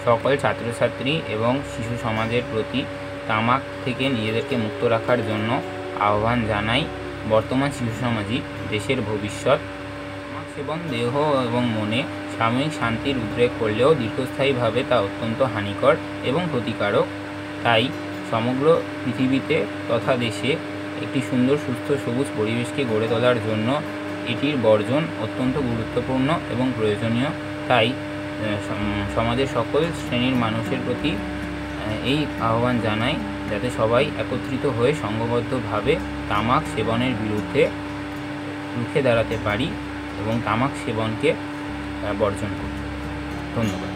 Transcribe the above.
সকল ছাত্রছাত্রী এবং শিশু সমাজের প্রতি তামাক থেকে নিজেদেরকে মুক্ত রাখার জন্য আহ্বান জানাই। বর্তমান শিশু সমাজই দেশের ভবিষ্যৎ। তামাক সেবন দেহ এবং মনে সাময়িক শান্তির উদ্রেক করলেও দীর্ঘস্থায়ীভাবে তা অত্যন্ত হানিকর এবং ক্ষতিকারক। তাই সমগ্র পৃথিবীতে তথা দেশে একটি সুন্দর, সুস্থ, সবুজ পরিবেশকে গড়ে তোলার জন্য এটির বর্জন অত্যন্ত গুরুত্বপূর্ণ এবং প্রয়োজনীয়। তাই সমাজের সকল শ্রেণীর মানুষের প্রতি এই আহ্বান জানাই, যাতে সবাই একত্রিত হয়ে সংঘবদ্ধভাবে তামাক সেবনের বিরুদ্ধে রুখে দাঁড়াতে পারি এবং তামাক সেবনকে বর্জন করি। ধন্যবাদ।